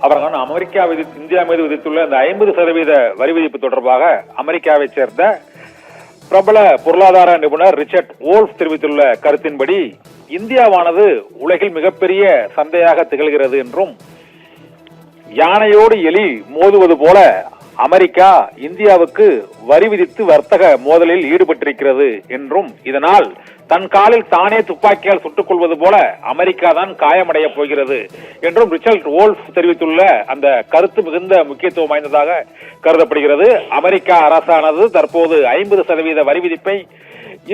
அவர்கள் America India மீது விதித்துள்ள இந்த 50% வரி விதிப்பு தொடர்பாக அமெரிக்காவை சேர்ந்த பிரபல பொருளாதார நிபுணர் ரிச்சர்ட் வோல்ஃப் தெரிவித்துள்ள கருத்தின்படி இந்தியாவானது உலகில் மிகப்பெரிய சந்தையாக திகழ்கிறது என்றும் யானையோடு எலி மோதுவது போல அமெரிக்கா இந்தியாவுக்கு வரி விதித்து வர்த்தக மோதலில் ஈடுபட்டிருக்கிறது என்றும் இதனால் தன் காலில் தானே துப்பாக்கியால் சுட்டுக் கொள்வது போல அமெரிக்கா தான் காயமடைய போகிறது என்றும் ரிச்சர்ட் வோல்ஃப் தெரிவித்துள்ள அந்த கருத்து மிகுந்த முக்கியத்துவம் வாய்ந்ததாக கருதப்படுகிறது. அமெரிக்கா அரசானது தற்போது 50% வரி விதிப்பை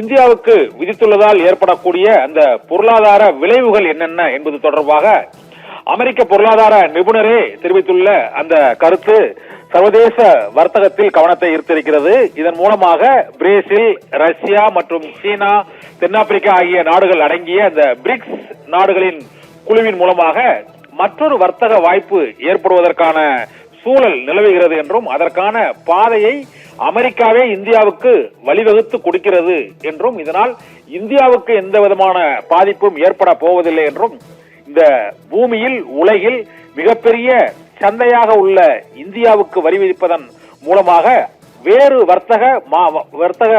இந்தியாவுக்கு விதித்துள்ளதால் ஏற்படக்கூடிய அந்த பொருளாதார விளைவுகள் என்னென்ன என்பது தொடர்பாக அமெரிக்க பொருளாதார நிபுணரே தெரிவித்துள்ள அந்த கருத்து சர்வதேச வர்த்தகத்தில் கவனத்தை ஈர்த்திருக்கிறது. இதன் மூலமாக பிரேசில், ரஷ்யா மற்றும் சீனா, தென்னாப்பிரிக்கா ஆகிய நாடுகள் அடங்கிய அந்த பிரிக்ஸ் நாடுகளின் குழுவின் மூலமாக மற்றொரு வர்த்தக வாய்ப்பு ஏற்படுவதற்கான சூழல் நிலவுகிறது என்றும் அதற்கான பாதையை அமெரிக்காவே இந்தியாவுக்கு வழிவகுத்து கொடுக்கிறது என்றும் இதனால் இந்தியாவுக்கு எந்த விதமான பாதிப்பும் ஏற்பட போவதில்லை என்றும் இந்த பூமியில் உலகில் மிகப்பெரிய சந்தையாக உள்ள இந்தியாவுக்கு வரி விதிப்பதன் மூலமாக வேறு வர்த்தக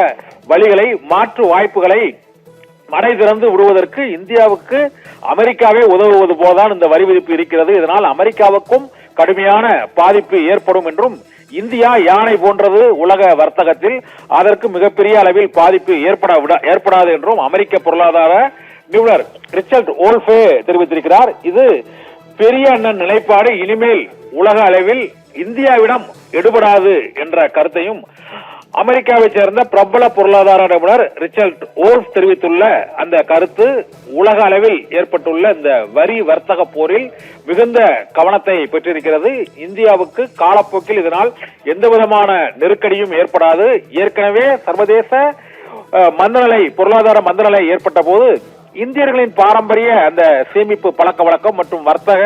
வழிகளை மாற்று வாய்ப்புகளை மடை திறந்து விடுவதற்கு இந்தியாவுக்கு அமெரிக்காவே உதவுவது போலதான் இந்த வரி விதிப்பு இருக்கிறது. இதனால் அமெரிக்காவுக்கும் கடுமையான பாதிப்பு ஏற்படும் என்றும் இந்தியா யானை போன்றது உலக வர்த்தகத்தில் அதற்கு மிகப்பெரிய அளவில் பாதிப்பு ஏற்படாது என்றும் அமெரிக்க பொருளாதார நிபுணர் ரிச்சர்ட் வோல்ஃபே தெரிவித்திருக்கிறார். இது பெரிய அண்ணன் நிலைப்பாடு இனிமேல் உலக அளவில் இந்தியாவிடம் எடுபடாது என்ற கருத்தையும் அமெரிக்காவை சேர்ந்த பிரபல பொருளாதார நிபுணர் ரிச்சர்ட் வோல்ஃப் தெரிவித்துள்ள அந்த கருத்து உலக அளவில் ஏற்பட்டுள்ள இந்த வரி வர்த்தக போரில் மிகுந்த கவனத்தை பெற்றிருக்கிறது. இந்தியாவுக்கு காலப்போக்கில் இதனால் எந்த விதமான நெருக்கடியும் ஏற்படாது. ஏற்கனவே சர்வதேச மந்தநிலை பொருளாதார மந்தநிலை ஏற்பட்ட போது இந்தியர்களின் பாரம்பரிய அந்த சேமிப்பு பழக்க வழக்கம் மற்றும் வர்த்தக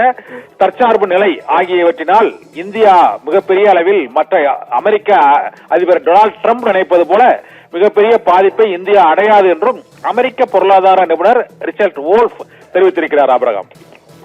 தற்சார்பு நிலை ஆகியவற்றினால் இந்தியா மிகப்பெரிய அளவில் மற்ற அமெரிக்க அதிபர் டொனால்டு டிரம்ப் நினைப்பது போல மிகப்பெரிய பாதிப்பை இந்தியா அடையாது என்றும் அமெரிக்க பொருளாதார நிபுணர் ரிச்சர்ட் வோல்ஃப் தெரிவித்திருக்கிறார். ஆபிரகாம்.